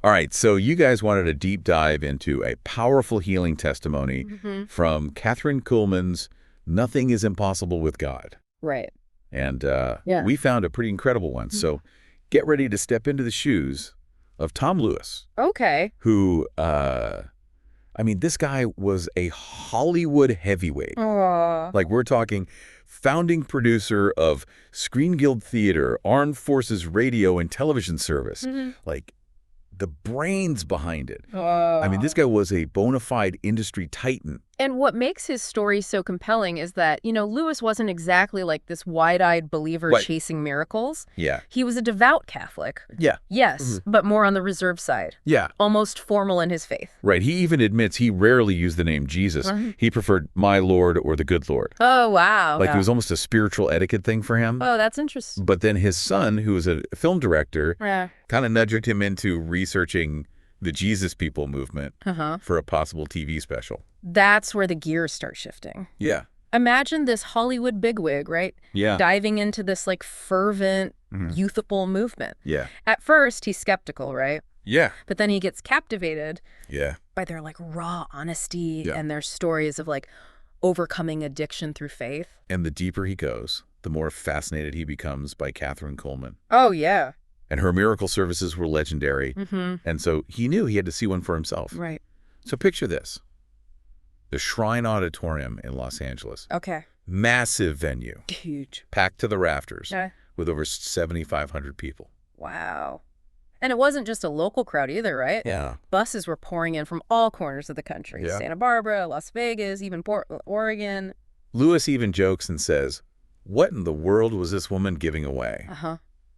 All right, so you guys wanted a deep dive into a powerful healing testimony from Kathryn Kuhlman's Nothing is Impossible with God. Right. And we found a pretty incredible one. So get ready to step into the shoes of Tom Lewis. Okay. Who, this guy was a Hollywood heavyweight. Aww. Like, we're talking founding producer of Screen Guild Theater, Armed Forces Radio and Television Service. Like, the brains behind it. This guy was a bona fide industry titan. And what makes his story so compelling is that, Lewis wasn't exactly like this wide-eyed believer chasing miracles. Yeah. He was a devout Catholic. Yeah. Yes, but more on the reserve side. Yeah. Almost formal in his faith. Right. He even admits he rarely used the name Jesus. He preferred my Lord or the good Lord. Oh, wow. Like, it was almost a spiritual etiquette thing for him. Oh, that's interesting. But then his son, who was a film director, kind of nudged him into researching the Jesus People movement for a possible TV special. That's where the gears start shifting. Yeah. Imagine this Hollywood bigwig, right? Yeah. Diving into this, fervent, youthful movement. Yeah. At first, he's skeptical, right? Yeah. But then he gets captivated by their, raw honesty and their stories of, overcoming addiction through faith. And the deeper he goes, the more fascinated he becomes by Kathryn Kuhlman. Oh, yeah. And her miracle services were legendary. And so he knew he had to see one for himself. Right. So picture this. The Shrine Auditorium in Los Angeles. Okay. Massive venue. Huge. Packed to the rafters with over 7,500 people. Wow. And it wasn't just a local crowd either, right? Yeah. Buses were pouring in from all corners of the country. Yeah. Santa Barbara, Las Vegas, even Portland, Oregon. Lewis even jokes and says, "What in the world was this woman giving away?"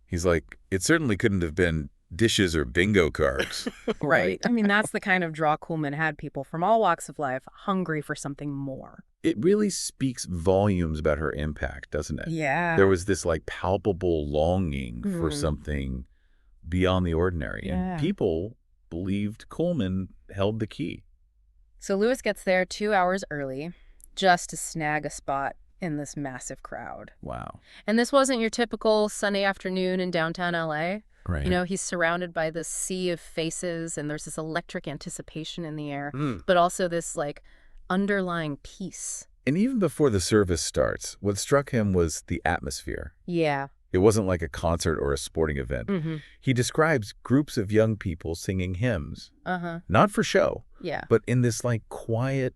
He's like, it certainly couldn't have been dishes or bingo cards. Right. That's the kind of draw Kuhlman had, people from all walks of life hungry for something more. It really speaks volumes about her impact, doesn't it? Yeah. There was this palpable longing for something beyond the ordinary. And people believed Kuhlman held the key. So Lewis gets there 2 hours early just to snag a spot in this massive crowd. Wow. And this wasn't your typical Sunday afternoon in downtown LA. Right. He's surrounded by this sea of faces, and there's this electric anticipation in the air, but also this underlying peace. And even before the service starts, what struck him was the atmosphere. Yeah. It wasn't like a concert or a sporting event. He describes groups of young people singing hymns. Not for show. Yeah. But in this quiet,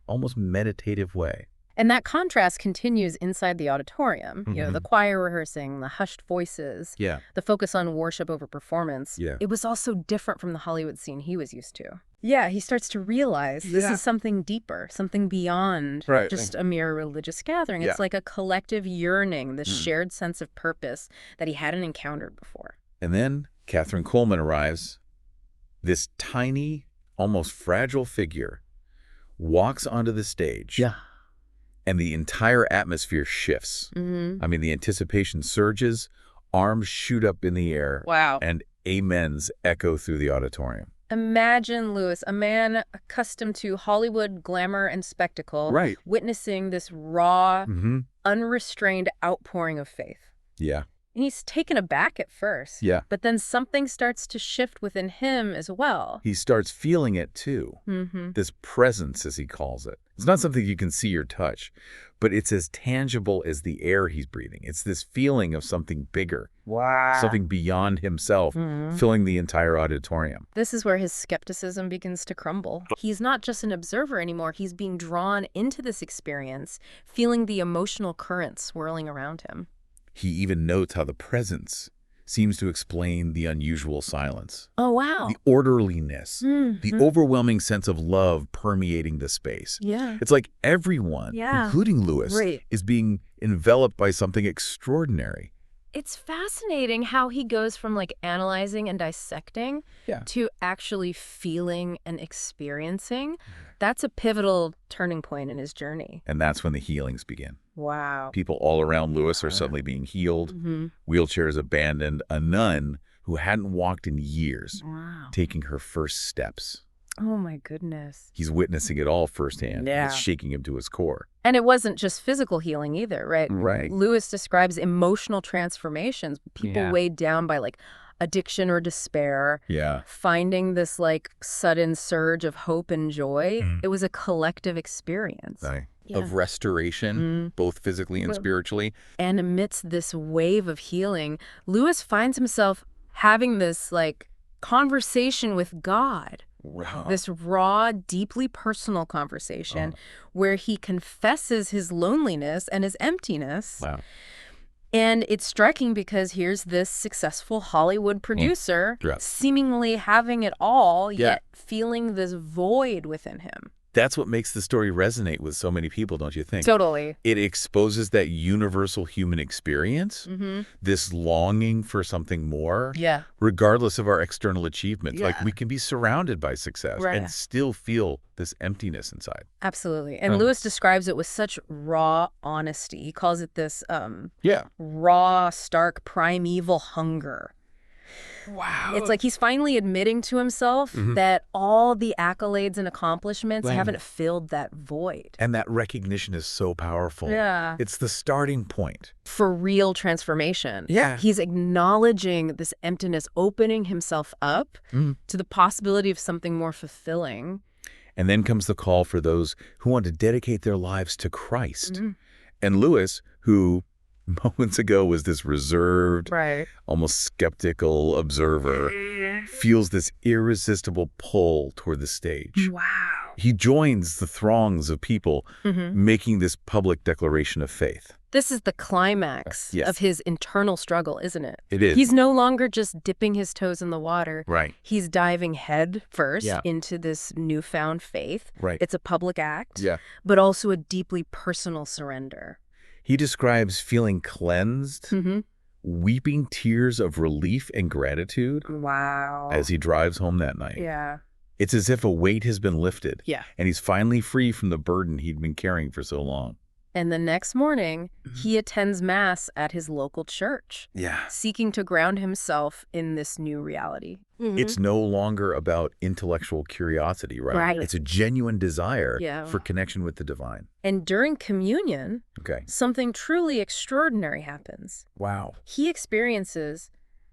almost meditative way. And that contrast continues inside the auditorium. The choir rehearsing, the hushed voices, the focus on worship over performance. Yeah. It was also different from the Hollywood scene he was used to. Yeah, he starts to realize this is something deeper, something beyond just a mere religious gathering. It's like a collective yearning, this shared sense of purpose that he hadn't encountered before. And then Kathryn Kuhlman arrives. This tiny, almost fragile figure walks onto the stage. Yeah. And the entire atmosphere shifts. The anticipation surges, arms shoot up in the air. Wow. And amens echo through the auditorium. Imagine Lewis, a man accustomed to Hollywood glamour and spectacle, witnessing this raw, unrestrained outpouring of faith. Yeah. And he's taken aback at first. Yeah. But then something starts to shift within him as well. He starts feeling it too. This presence, as he calls it. It's not something you can see or touch, but it's as tangible as the air he's breathing. It's this feeling of something bigger. Wow. Something beyond himself, filling the entire auditorium. This is where his skepticism begins to crumble. He's not just an observer anymore. He's being drawn into this experience, feeling the emotional currents swirling around him. He even notes how the presence seems to explain the unusual silence. Oh, wow. The orderliness, the overwhelming sense of love permeating the space. Yeah. It's like everyone, including Lewis, is being enveloped by something extraordinary. It's fascinating how he goes from analyzing and dissecting to actually feeling and experiencing. That's a pivotal turning point in his journey. And that's when the healings begin. Wow. People all around Lewis are suddenly being healed, wheelchairs abandoned, a nun who hadn't walked in years, taking her first steps. Oh, my goodness. He's witnessing it all firsthand. Yeah. It's shaking him to his core. And it wasn't just physical healing either, right? Right. Lewis describes emotional transformations, people weighed down by addiction or despair. Yeah. Finding this like sudden surge of hope and joy. It was a collective experience. Of restoration, both physically and spiritually. And amidst this wave of healing, Lewis finds himself having this like conversation with God. Wow. This raw, deeply personal conversation where he confesses his loneliness and his emptiness. Wow. And it's striking because here's this successful Hollywood producer seemingly having it all, yet feeling this void within him. That's what makes the story resonate with so many people, don't you think? Totally. It exposes that universal human experience, this longing for something more, regardless of our external achievements. Like, we can be surrounded by success and still feel this emptiness inside. Absolutely. And Lewis describes it with such raw honesty. He calls it this raw, stark, primeval hunger. Wow. It's like he's finally admitting to himself that all the accolades and accomplishments haven't filled that void. And that recognition is so powerful. Yeah. It's the starting point. For real transformation. Yeah. He's acknowledging this emptiness, opening himself up to the possibility of something more fulfilling. And then comes the call for those who want to dedicate their lives to Christ. And Lewis, who moments ago was this reserved, almost skeptical observer, feels this irresistible pull toward the stage. Wow. He joins the throngs of people making this public declaration of faith. This is the climax of his internal struggle, isn't it? It is. He's no longer just dipping his toes in the water. Right. He's diving head first into this newfound faith. Right. It's a public act, but also a deeply personal surrender. He describes feeling cleansed, weeping tears of relief and gratitude as he drives home that night. Yeah. It's as if a weight has been lifted. Yeah. And he's finally free from the burden he'd been carrying for so long. And the next morning, he attends Mass at his local church, seeking to ground himself in this new reality. It's no longer about intellectual curiosity, right? It's a genuine desire for connection with the divine. And during communion, something truly extraordinary happens. Wow. He experiences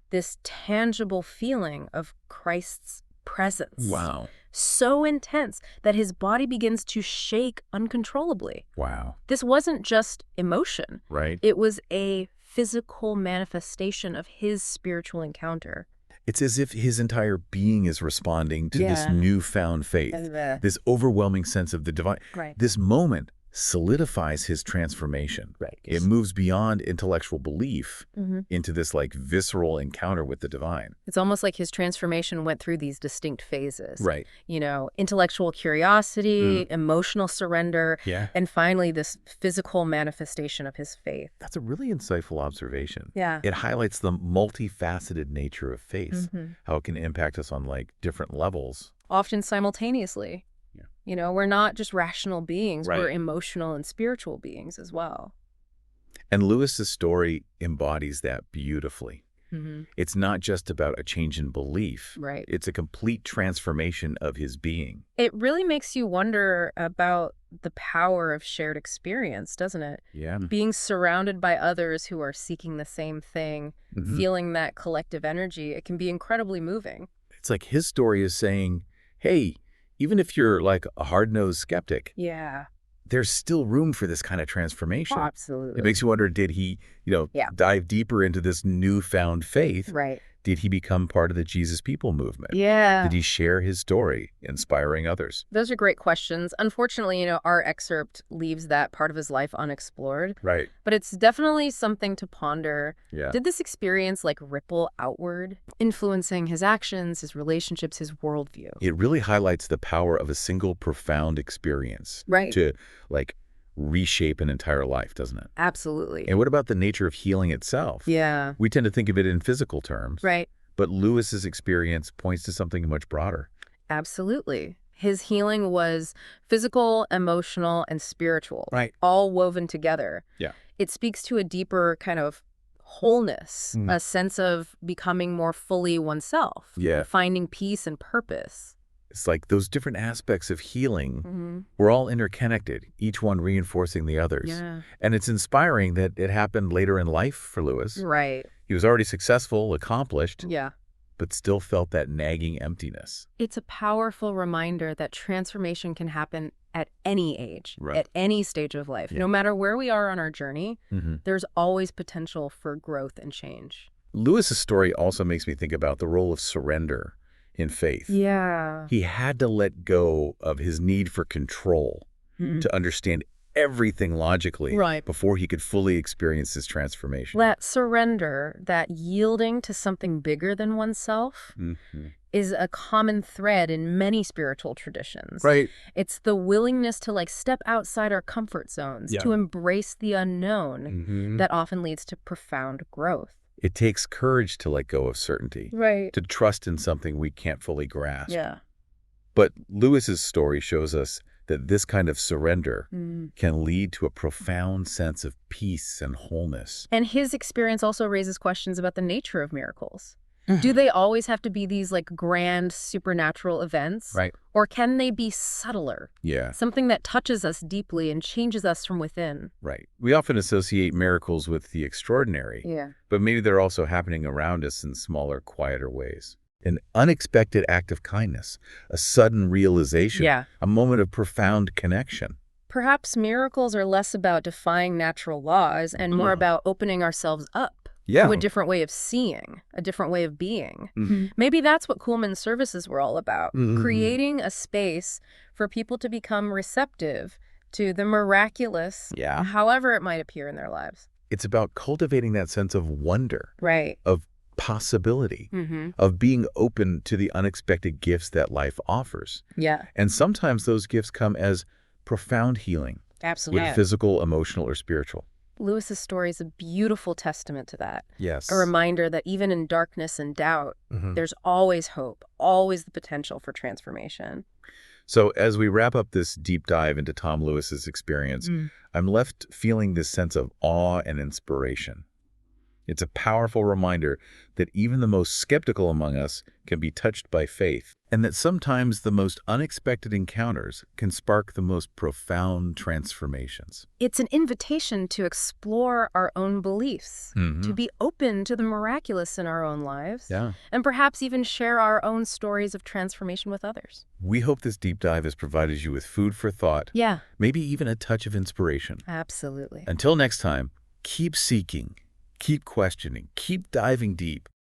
this tangible feeling of Christ's presence. Wow. So intense that his body begins to shake uncontrollably. Wow. This wasn't just emotion. Right. It was a physical manifestation of his spiritual encounter. It's as if his entire being is responding to this newfound faith, this overwhelming sense of the divine. This moment solidifies his transformation. It moves beyond intellectual belief into this like visceral encounter with the divine. It's almost like his transformation went through these distinct phases. Right. Intellectual curiosity, emotional surrender, and finally this physical manifestation of his faith. That's a really insightful observation. Yeah. It highlights the multifaceted nature of faith, how it can impact us on like different levels. Often simultaneously. We're not just rational beings, we're emotional and spiritual beings as well. And Lewis's story embodies that beautifully. It's not just about a change in belief. It's a complete transformation of his being. It really makes you wonder about the power of shared experience, doesn't it? Yeah. Being surrounded by others who are seeking the same thing, feeling that collective energy, it can be incredibly moving. It's like his story is saying, hey, even if you're like a hard-nosed skeptic, there's still room for this kind of transformation. Oh, absolutely. It makes you wonder, did he, dive deeper into this newfound faith? Did he become part of the Jesus People movement? Did he share his story, inspiring others? Those are great questions. Unfortunately, our excerpt leaves that part of his life unexplored. But it's definitely something to ponder. Did this experience ripple outward, influencing his actions, his relationships, his worldview? It really highlights the power of a single profound experience. To reshape an entire life, doesn't it? Absolutely. And what about the nature of healing itself? We tend to think of it in physical terms. But Lewis's experience points to something much broader. Absolutely. His healing was physical, emotional, and spiritual. All woven together. It speaks to a deeper kind of wholeness, a sense of becoming more fully oneself. Finding peace and purpose. It's like those different aspects of healing were all interconnected, each one reinforcing the others. And it's inspiring that it happened later in life for Lewis. He was already successful, accomplished, but still felt that nagging emptiness. It's a powerful reminder that transformation can happen at any age, Right. at any stage of life. No matter where we are on our journey, there's always potential for growth and change. Lewis's story also makes me think about the role of surrender in faith. Yeah. He had to let go of his need for control to understand everything logically before he could fully experience his transformation. That surrender, that yielding to something bigger than oneself, is a common thread in many spiritual traditions. Right. It's the willingness to step outside our comfort zones, to embrace the unknown that often leads to profound growth. It takes courage to let go of certainty, to trust in something we can't fully grasp. Yeah. But Lewis's story shows us that this kind of surrender can lead to a profound sense of peace and wholeness. And his experience also raises questions about the nature of miracles. Do they always have to be these grand supernatural events? Right. Or can they be subtler? Yeah. Something that touches us deeply and changes us from within. Right. We often associate miracles with the extraordinary. Yeah. But maybe they're also happening around us in smaller, quieter ways. An unexpected act of kindness, a sudden realization, a moment of profound connection. Perhaps miracles are less about defying natural laws and more about opening ourselves up to a different way of seeing, a different way of being. Maybe that's what Kuhlman's services were all about, creating a space for people to become receptive to the miraculous, however it might appear in their lives. It's about cultivating that sense of wonder, Right. of possibility, of being open to the unexpected gifts that life offers. Yeah. And sometimes those gifts come as profound healing. Absolutely. With physical, emotional, or spiritual. Lewis's story is a beautiful testament to that. Yes. A reminder that even in darkness and doubt, there's always hope, always the potential for transformation. So as we wrap up this deep dive into Tom Lewis's experience, I'm left feeling this sense of awe and inspiration. It's a powerful reminder that even the most skeptical among us can be touched by faith, and that sometimes the most unexpected encounters can spark the most profound transformations. It's an invitation to explore our own beliefs, to be open to the miraculous in our own lives, and perhaps even share our own stories of transformation with others. We hope this deep dive has provided you with food for thought, maybe even a touch of inspiration. Absolutely. Until next time, keep seeking. Keep questioning, keep diving deep,